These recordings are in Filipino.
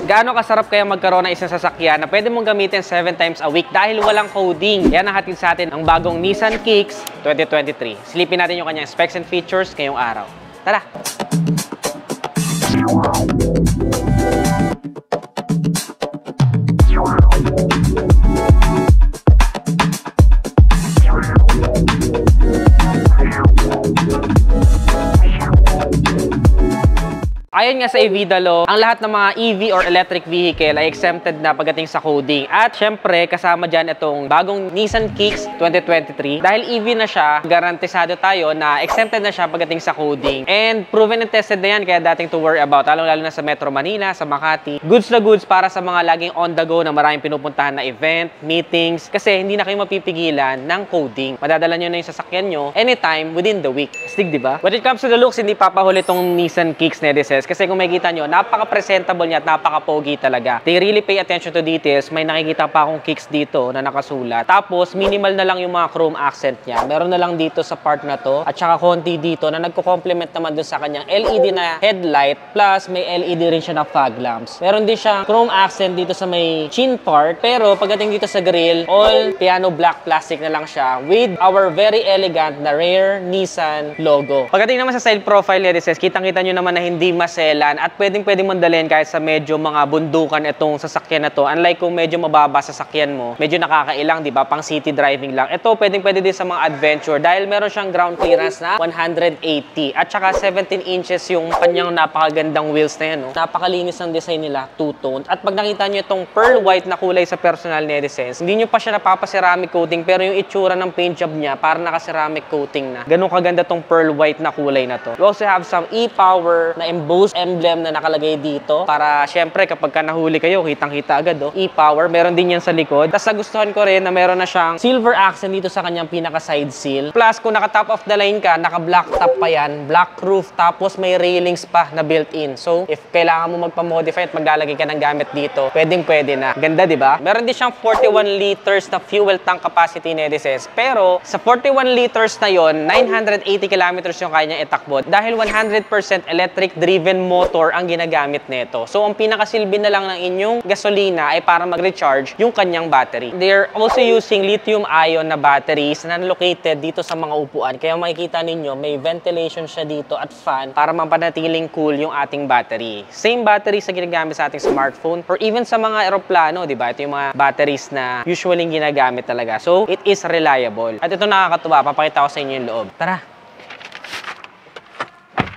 Gaano kasarap kaya magkaroon ng isang sasakyan na pwede mong gamitin 7 times a week dahil walang coding. Yan ang hatid sa atin ang bagong Nissan Kicks 2023. Silipin natin yung kanyang specs and features ngayong araw. Tara! Ayon nga sa EVIDA law, ang lahat ng mga EV or electric vehicle ay exempted na pagdating sa coding. At syempre, kasama dyan itong bagong Nissan Kicks 2023. Dahil EV na siya, garantisado tayo na exempted na siya pagdating sa coding. And proven and tested na yan, kaya dating to worry about. Lalo na sa Metro Manila, sa Makati. Goods na goods para sa mga laging on the go na maraming pinupuntahan na event, meetings. Kasi hindi na kayo mapipigilan ng coding. Madadala nyo na yung sasakyan nyo anytime within the week. Astig, diba? When it comes to the looks, hindi papahuli itong Nissan Kicks Nedicez. Kasi kung makikita nyo, napaka-presentable niya at napaka-pogi talaga. They really pay attention to details. May nakikita pa akong kicks dito na nakasulat. Tapos, minimal na lang yung mga chrome accent niya. Meron na lang dito sa part na to. At saka konti dito na nagko-complement naman dun sa kanyang LED na headlight. Plus, may LED rin siya na fog lamps. Meron din siya chrome accent dito sa may chin part. Pero, pagdating dito sa grill, all piano black plastic na lang siya with our very elegant na rare Nissan logo. Pagdating naman sa side profile niya, kitang-kita nyo naman na hindi maselan at pwedeng mandalhin kahit sa medyo mga bundukan itong sasakyan na to. Unlike kung medyo mababa sasakyan mo, medyo nakakailang, di ba? Pang city driving lang. Ito pwede din sa mga adventure dahil meron siyang ground clearance na 180 at saka 17 inches yung kanyang napakagandang wheels na yan. No? Napakalinis ng design nila, two-tone. At pag nakita nyo itong pearl white na kulay sa personal Nedicez, hindi nyo pa siya napapa-ceramic coating pero yung itsura ng paint job niya para naka-ceramic coating na. Ganun kaganda tong pearl white na kulay na to. We also have some e-power na embossed emblem na nakalagay dito para syempre kapag ka nahuli kayo, kitang-kita agad e-power. Meron din yan sa likod. Tapos nagustuhan ko rin na meron na siyang silver accent dito sa kanyang pinaka-side seal. Plus kung naka-top of the line ka, naka-black top pa yan, black roof, tapos may railings pa na built-in. So if kailangan mo magpa-modify at maglalagay ka ng gamit dito, pwedeng-pwede na. Ganda, di ba? Meron din siyang 41 liters na fuel tank capacity Nedicez. Pero sa 41 liters na yon, 980 kilometers yung kanya itakbo dahil 100% electric driven motor ang ginagamit nito. So, ang pinakasilbi na lang ng inyong gasolina ay para mag-recharge yung kanyang battery. They're also using lithium-ion na batteries na located dito sa mga upuan. Kaya makikita ninyo, may ventilation siya dito at fan para mapanatiling cool yung ating battery. Same batteries na ginagamit sa ating smartphone or even sa mga aeroplano, di ba? Ito yung mga batteries na usually ginagamit talaga. So, it is reliable. At ito nakakatuwa. Papakita ko sa inyo yung loob. Tara!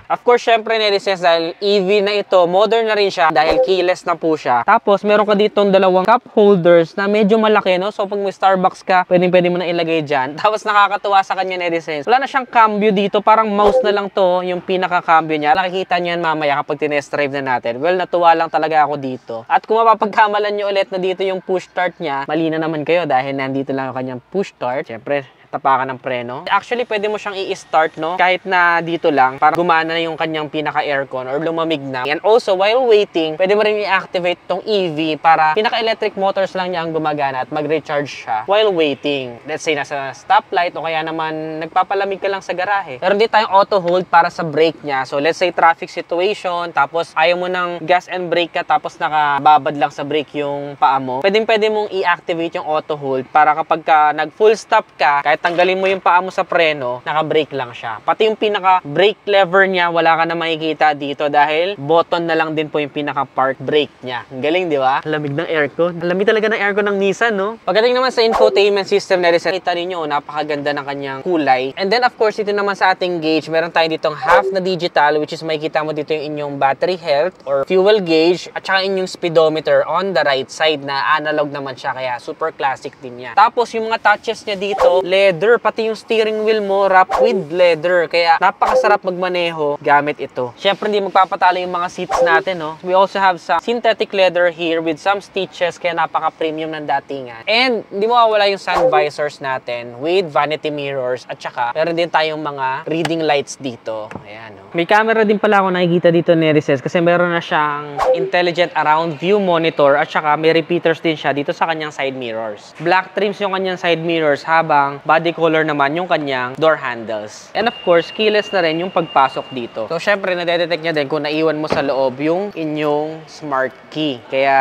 Of course, syempre, Nedicez, dahil EV na ito, modern na rin siya dahil keyless na po siya. Tapos, meron ka ditong dalawang cup holders na medyo malaki, no? So, pag may Starbucks ka, pwede mo na ilagay dyan. Tapos, nakakatuwa sa kanya, Nedicez. Wala na siyang cambio dito. Parang mouse na lang to, yung pinaka-cambio niya. Nakikita niyo yan mamaya kapag tinest drive na natin. Well, natuwa lang talaga ako dito. At kung mapapagkamalan nyo ulit na dito yung push start niya, mali na naman kayo dahil nandito lang yung kanyang push start. Syempre, tapakan ng preno. Actually, pwede mo siyang i-start, no? Kahit na dito lang, para gumana na yung kanyang pinaka-aircon or lumamig na. And also, while waiting, pwede mo rin i-activate tong EV para pinaka-electric motors lang niya ang gumagana at mag-recharge siya while waiting. Let's say, nasa stoplight o kaya naman nagpapalamig ka lang sa garahe. Meron din tayong auto hold para sa brake niya. So, let's say, traffic situation, tapos ayaw mo ng gas and brake ka, tapos nakababad lang sa brake yung paa mo. Pwede mong i-activate yung auto hold para kapag ka nag-full stop ka, kahit tanggalin mo yung paa mo sa preno, naka-brake lang siya. Pati yung pinaka-brake lever niya, wala ka na makikita dito dahil button na lang din po yung pinaka-park brake niya. Ang galing, di ba? Lamig ng aircon. Lamig talaga ng aircon ng Nissan, no? Pagdating naman sa infotainment system na reset, kita ninyo, napakaganda ng kanyang kulay. And then, of course, dito naman sa ating gauge, meron tayo ditong half na digital, which is makikita mo dito yung inyong battery health or fuel gauge, at saka inyong speedometer on the right side na analog naman siya, kaya super classic din yan. Tapos, yung mga touches niya dito, leather, pati yung steering wheel mo wrap with leather. Kaya napakasarap magmaneho gamit ito. Syempre hindi magpapatalo yung mga seats natin, no? We also have some synthetic leather here with some stitches, kaya napaka-premium ng datingan. And hindi mo mawala yung sun visors natin with vanity mirrors at saka meron din tayong mga reading lights dito. Ayan, no? May camera din pala ako nakikita dito ni Nedicez kasi meron na siyang intelligent around view monitor at saka may repeaters din siya dito sa kanyang side mirrors. Black trims yung kanyang side mirrors habang body color naman yung kanyang door handles. And of course, keyless na rin yung pagpasok dito. So, syempre, nadedetect niya din kung naiwan mo sa loob yung inyong smart key. Kaya,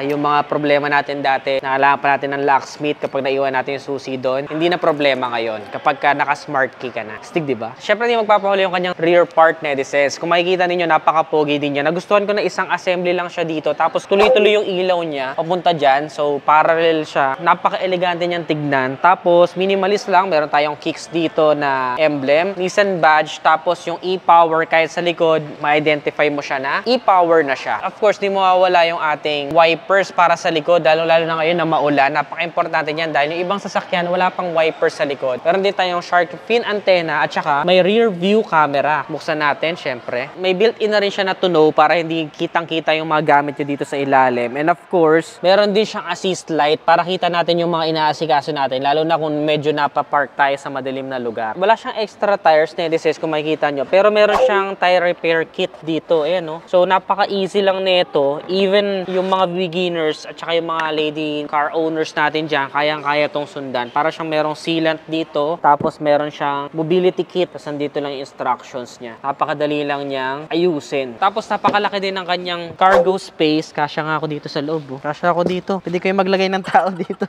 yung mga problema natin dati, nakalaman pa natin ng locksmith kapag naiwan natin yung susi doon, hindi na problema ngayon kapag ka naka-smart key ka na. Stig, di ba? Syempre, hindi magpapahuli yung kanyang rear part netizens. Kung makikita ninyo, napaka-pogi din niya. Nagustuhan ko na isang assembly lang siya dito. Tapos, tuloy-tuloy yung ilaw niya papunta dyan. So, parallel siya. Napaka-elegante niyang tignan. Tapos, minimalist lang. Meron tayong kicks dito na emblem. Nissan badge. Tapos, yung e-power kahit sa likod, ma-identify mo siya na e-power na siya. Of course, di mawawala yung ating wipers para sa likod. Lalo na ngayon na maulan. Napaka-importante niyan dahil yung ibang sasakyan, wala pang wipers sa likod. Meron din tayong shark fin antenna at saka may rear view camera. Buksan natin, syempre. May built-in na rin siya na tunog para hindi kitang-kita yung mga gamit nyo dito sa ilalim. And of course, meron din siyang assist light para kita natin yung mga inaasikaso natin. Lalo na kung medyo napapark tayo sa madilim na lugar. Wala siyang extra tires na i-assess kung makikita nyo. Pero meron siyang tire repair kit dito. Ayan, no? So, napaka-easy lang nito. Even yung mga beginners at saka yung mga lady car owners natin dyan, kayang-kaya tong sundan. Para siyang merong sealant dito. Tapos, meron siyang mobility kit. Tapos, nandito lang yung instructions niya. Napakadali lang niyang ayusin. Tapos, napakalaki din ng kanyang cargo space. Kasya nga ako dito sa loob. Oh. Kasya ako dito. Pwede kayo maglagay ng tao dito.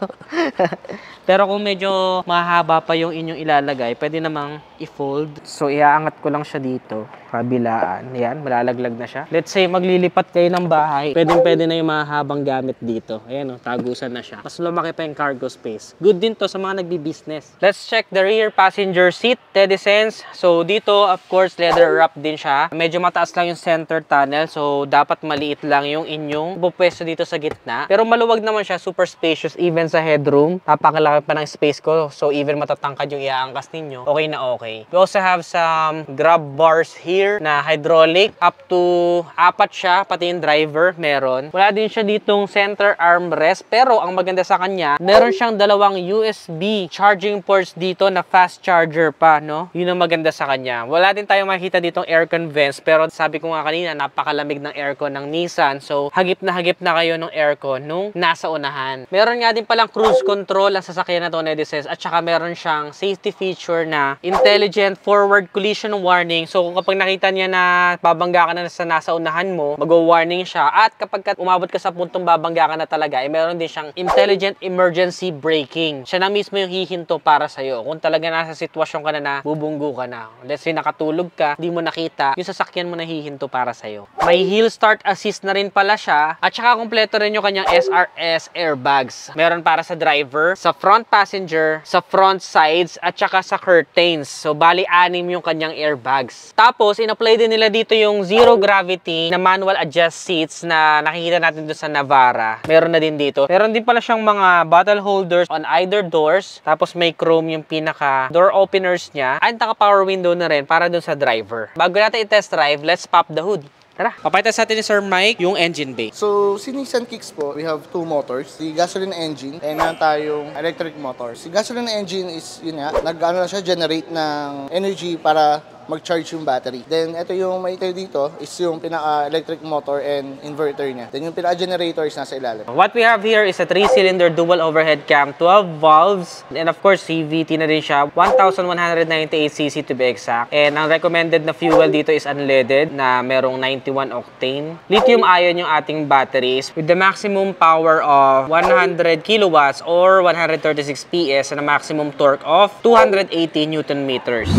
Pero kung medyo mahaba pa yung inyong ilalagay, pwede namang i-fold. So, iaangat ko lang siya dito. Kabilaan. Yan, malalaglag na siya. Let's say, maglilipat kayo ng bahay. Pwede na yung mahabang gamit dito. Ayan, oh, tagusan na siya. Mas lumaki pa yung cargo space. Good din to sa mga nagbi-business. Let's check the rear passenger seat. TEDisense. So, dito, of course, leather wrap din siya. Medyo mataas lang yung center tunnel. So, dapat maliit lang yung inyong pupwesto dito sa gitna. Pero maluwag naman siya. Super spacious. Even sa headroom. Napakalaki pa ng space ko. So, even matatangkad yung iaangkas ninyo. Okay na okay. We also have some grab bars here na hydraulic. Up to 4 siya. Pati yung driver meron. Wala din siya ditong center armrest. Pero, ang maganda sa kanya, meron siyang dalawang USB charging ports dito na fast charger pa, no? Yun ang maganda sa kanya. Wala din tayong makikita ditong aircon vents. Pero, sabi ko nga kanina, napakalamig ng aircon ng Nissan. So, hagip na kayo ng aircon nung nasa unahan. Meron nga din palang cruise control ang sasakyan na to, netizens. At saka meron siyang safety feature na intelligent forward collision warning. So, kapag nakita niya na babangga ka na sa nasa unahan mo, mag-warning siya. At kapag umabot ka sa puntong babangga ka na talaga, meron din siyang intelligent emergency braking. Siya na mismo yung hihinto para sa'yo. Kung talaga nasa sitwasyon ka na bubunggo ka na. Let's say nakatulog ka, di mo nakita, yung sasakyan mo na hihinto para sa'yo. May hill start assist na rin pala siya. At saka kompleto rin yung kanyang SRS airbags. Meron para sa driver, sa front passenger, sa front sides, at saka sa curtains. So, bali 6 yung kanyang airbags. Tapos, in-apply din nila dito yung zero gravity na manual adjust seats na nakikita natin doon sa Navara. Meron na din dito. Meron din pala siyang mga bottle holders on either doors. Tapos, may chrome yung pinaka door openers niya. At naka-power window na rin para doon sa driver. Bago natin i-test drive, let's pop the hood. Tara, papayta sa atin ni Sir Mike yung engine bay. So, si Nissan Kicks po, we have 2 motors. Si gasoline engine and meron tayong electric motor. Si gasoline engine is, yun nga, nag-ano na siya, generate ng energy para mag-charge yung battery. Then, ito yung makikita dito is yung pinaka-electric motor and inverter niya. Then, yung pinaka-generator is nasa ilalim. What we have here is a 3-cylinder dual overhead cam, 12 valves, and of course, CVT na rin siya, 1,198cc to be exact. And ang recommended na fuel dito is unleaded na merong 91 octane. Lithium-ion yung ating batteries with the maximum power of 100 kilowatts or 136 PS and a maximum torque of 280 Newton meters.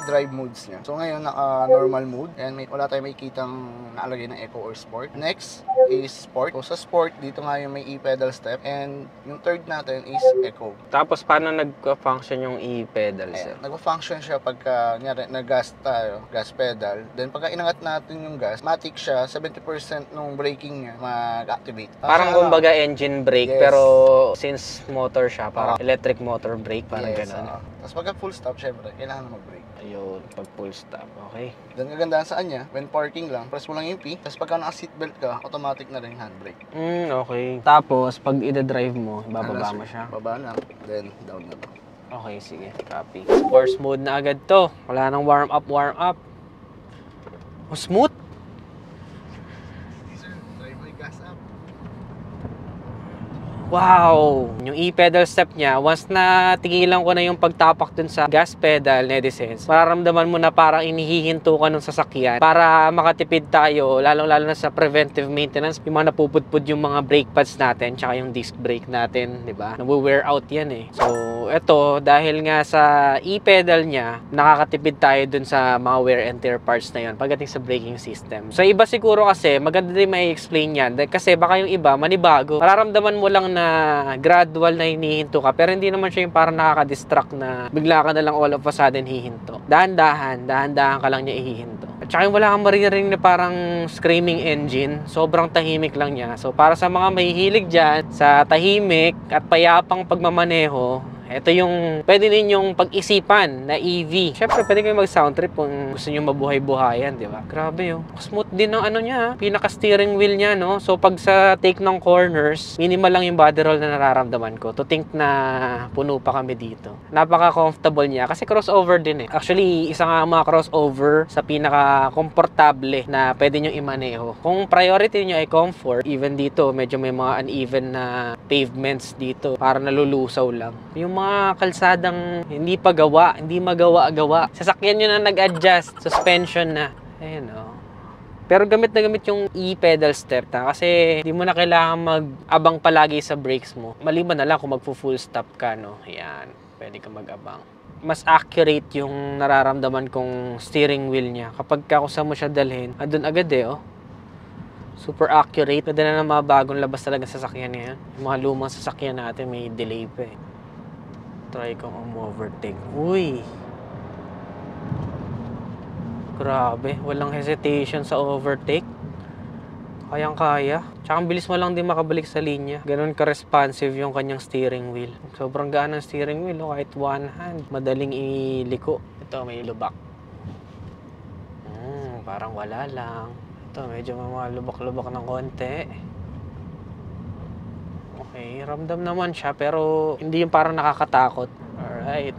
Drive modes niya. So ngayon, naka-normal mode. And wala tayong makikitang naalagay ng Eco or Sport. Next is Sport. So sa Sport, dito nga yung may e-pedal step. And yung third natin is Eco. Tapos paano nag-function yung e-pedal step? Nag-function siya pagka nag-gas tayo, gas pedal. Then pagka inangat natin yung gas, matic siya, 70% nung braking niya mag-activate. Parang kumbaga engine brake, yes. Pero since motor siya, parang electric motor brake, parang yes, gano'n. Tapos pagka full stop, syempre, kailangan na mag-brake. Ayun, pag full stop, okay. Then kagandahan sa kanya, when parking lang, press mo lang yung P, tapos pagka naka-seatbelt ka, automatic na rin handbrake. Okay. Tapos, pag i-drive mo, bababa mo siya. Baba lang, then down na to. Okay, sige. Copy. Sports mode na agad to. Wala nang warm up. Oh, smooth. Sir, try mo yung gas up. Wow! Yung e-pedal step niya, once na tigilan ko na yung pagtapak dun sa gas pedal, Nedisense, mararamdaman mo na parang inihihinto ka ng sasakyan para makatipid tayo, lalong-lalo na sa preventive maintenance, yung mga napupudpud yung mga brake pads natin, tsaka yung disc brake natin, di ba? Nawe-wear out yan eh. So, eto, dahil nga sa e-pedal niya, nakakatipid tayo dun sa mga wear and tear parts na yun pagdating sa braking system. So, iba siguro kasi, maganda din may explain yan, kasi baka yung iba, manibago, mararamdaman mo lang na gradual na hinihinto ka, pero hindi naman siya yung parang nakaka-distract na bigla ka na lang all of a sudden hihinto. Dahan-dahan ka lang niya ihihinto. At saka wala kang maririnig na parang screaming engine, sobrang tahimik lang niya. So para sa mga mahihilig dyan sa tahimik at payapang pagmamaneho, ito yung pwede ninyong pag-isipan na EV. Syempre, pwede kayo mag-sound trip kung gusto nyo mabuhay-buhayan, di ba? Grabe yun. Smooth din ng ano niya, pinaka-steering wheel niya, no? So, pag sa take ng corners, minimal lang yung body roll na nararamdaman ko. To think na puno pa kami dito. Napaka-comfortable niya kasi crossover din eh. Actually, isa nga mga crossover sa pinaka-komportable na pwede nyo imaneho. Kung priority nyo ay comfort, even dito, medyo may mga uneven na pavements dito para nalulusaw lang. Yung mga kalsadang hindi pa gawa, hindi magawa-gawa. Sasakyan nyo na nag-adjust, suspension na. Ayun o. Pero gamit na gamit yung e-pedal step na kasi hindi mo na kailangan mag-abang palagi sa brakes mo. Maliban na lang kung magpo-full stop ka, no? Ayan, pwede ka mag-abang. Mas accurate yung nararamdaman kong steering wheel niya. Kapag kung saan mo siya dalhin, andun agad eh, oh. Super accurate. Pwede na ng mga bagong labas talaga sasakyan niya. Yung mga lumang sasakyan natin may delay pa eh. Try kong overtake. Uy! Grabe, walang hesitation sa overtake. Kayang-kaya. Tsaka ang bilis mo lang din makabalik sa linya. Ganun ka-responsive yung kanyang steering wheel. Sobrang gaan ng steering wheel, oh, kahit one hand. Madaling iliko. Ito, may lubak. Parang wala lang. Ito, medyo may mga lubak-lubak ng konti. Okay, ramdam naman siya pero hindi yung parang nakakatakot. Alright.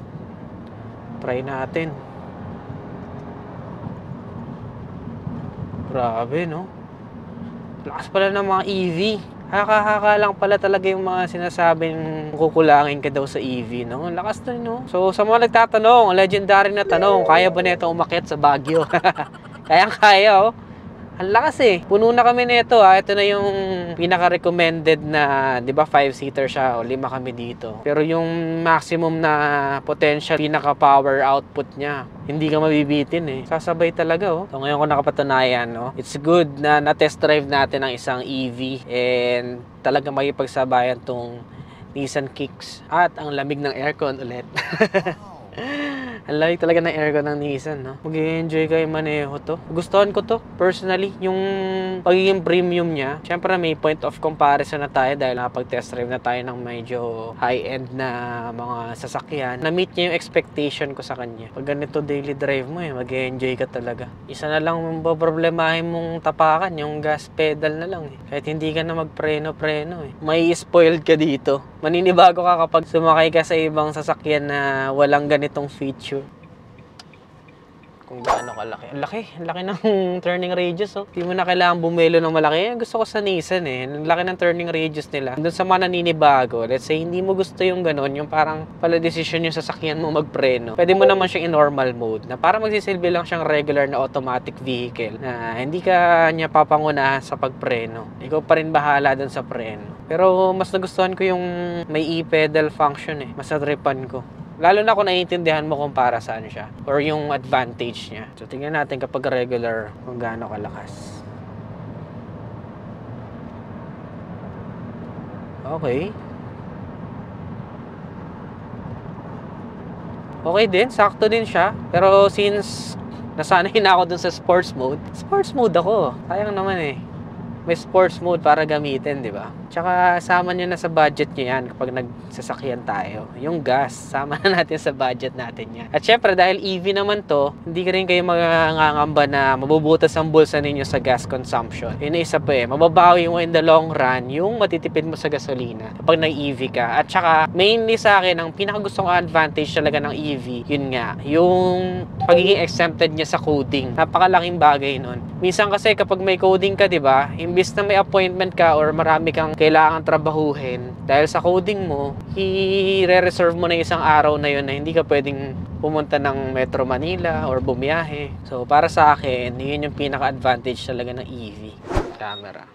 Try natin. Grabe, no? Lakas pala ng mga EV. Haka-haka lang pala talaga yung mga sinasabing kukulangin ka daw sa EV, no? Lakas na, no? So, sa mga nagtatanong, legendary na tanong, kaya ba nito umakyat sa Baguio? Kayang-kaya, oh. Ang lakas eh. Puno na kami nito ha. Ito na yung pinaka-recommended na, di ba, 5-seater siya o 5 kami dito. Pero yung maximum na potential, pinaka-power output niya, hindi ka mabibitin eh. Sasabay talaga oh. So ngayon ko nakapatunayan, no? It's good na na-test drive natin ang isang EV and talaga makipagsabayan tong Nissan Kicks. At ang lamig ng aircon ulit. Ang lamig talaga ng aircon ng Nissan, no? Mag-i-enjoy kayo maneho to. Gustuhan ko to, personally. Yung pagiging premium niya. Siyempre may point of comparison na tayo dahil nakapag-test drive na tayo ng medyo high-end na mga sasakyan. Na-meet niya yung expectation ko sa kanya. Pag ganito daily drive mo, mag-i-enjoy ka talaga. Isa na lang problemahin mong tapakan, yung gas pedal na lang eh. Kahit hindi ka na magpreno-preno eh. May spoiled ka dito. Maninibago ka kapag sumakay ka sa ibang sasakyan na walang ganitong feature. Kung gaano kalaki. Ang laki ng turning radius, oh. Hindi mo na kailangan bumelo ng malaki. Gusto ko sa Nissan eh. Ang laki ng turning radius nila. Doon sa mga naninibago, let's say, hindi mo gusto yung ganon, yung parang pala decision yung sasakyan mo magpreno. Pwede mo naman siyang in normal mode, na parang magsisilbi lang siyang regular na automatic vehicle, na hindi ka niya papangunahan sa pagpreno. Ikaw pa rin bahala doon sa preno. Pero mas nagustuhan ko yung may e-pedal function eh. Mas natripan ko. Lalo na kung naiintindihan mo kung para saan siya or yung advantage niya. So, tingnan natin kapag regular kung gaano kalakas. Okay. Okay din, sakto din siya. Pero since nasanay na ako dun sa sports mode ako. Sayang naman eh. May sports mode para gamitin, di ba? Tsaka sama nyo na sa budget nyo yan kapag nagsasakyan tayo. Yung gas, sama na natin sa budget natin yan. At syempre, dahil EV naman to, hindi ka rin kayo magangamba na mabubutas ang bulsa ninyo sa gas consumption. Yun na isa pa eh. Mababawi mo in the long run yung matitipid mo sa gasolina kapag nag-EV ka. At tsaka, mainly sa akin, ang pinakagusto kong advantage talaga ng EV, yun nga, yung pagiging exempted niya sa coding. Napakalaking bagay nun. Minsan kasi kapag may coding ka, di ba, imbis na may appointment ka or marami kang kailangan trabahuhin, dahil sa coding mo, i-reserve mo na isang araw na yun na hindi ka pwedeng pumunta ng Metro Manila or bumiyahe. So, para sa akin, yun yung pinaka-advantage talaga ng EV camera.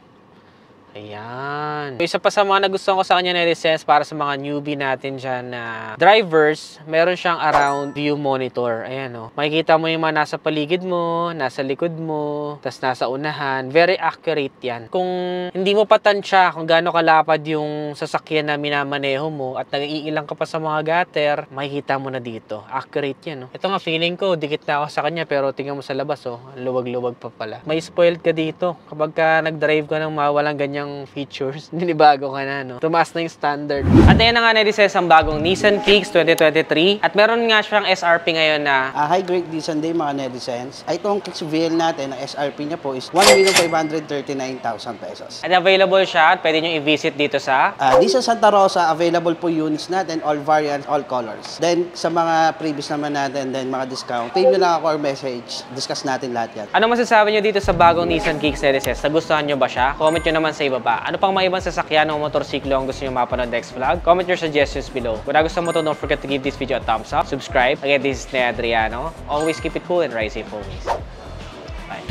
Ayan. Isa pa sa mga nagustuhan ko sa kanya na license para sa mga newbie natin dyan na drivers, meron siyang around view monitor. Ayan o. Makikita mo yung mga nasa paligid mo, nasa likod mo, tas nasa unahan. Very accurate yan. Kung hindi mo pa tansya kung gaano kalapad yung sasakyan na minamaneho mo at nag-iilang ka pa sa mga gutter, makikita mo na dito. Accurate yan. No? Ito nga, feeling ko, dikit na ako sa kanya pero tingnan mo sa labas. Oh, luwag-luwag pa pala. May spoiled ka dito. Kapag ka nag-drive ka ng mawalang ganyang features, ninibago ka na, no? Tumaas na yung standard. At ayan na nga na-recess ang bagong Nissan Kicks 2023. At meron nga siyang SRP ngayon na High-grade Nissan day mga netizens. Itong Kicks VL natin, ang SRP niya po is 1,539,000 pesos. at available siya at pwede nyo i-visit dito sa Nissan Santa Rosa, available po units natin, all variants, all colors. Then, sa mga previous naman natin, then mga discount, pay nyo lang ako or message. Discuss natin lahat yan. Ano masasabi nyo dito sa bagong Nissan Kicks na-recess? Nagustuhan nyo ba siya? Comment nyo naman sa baba. Ano pang mga ibang sasakyan o motorsiklo ang gusto nyo mapanood next vlog? Comment your suggestions below. Kung nagustuhan mo to, don't forget to give this video a thumbs up, subscribe. Again, this is Nea Adriano. Always keep it cool and ride safe always. Bye.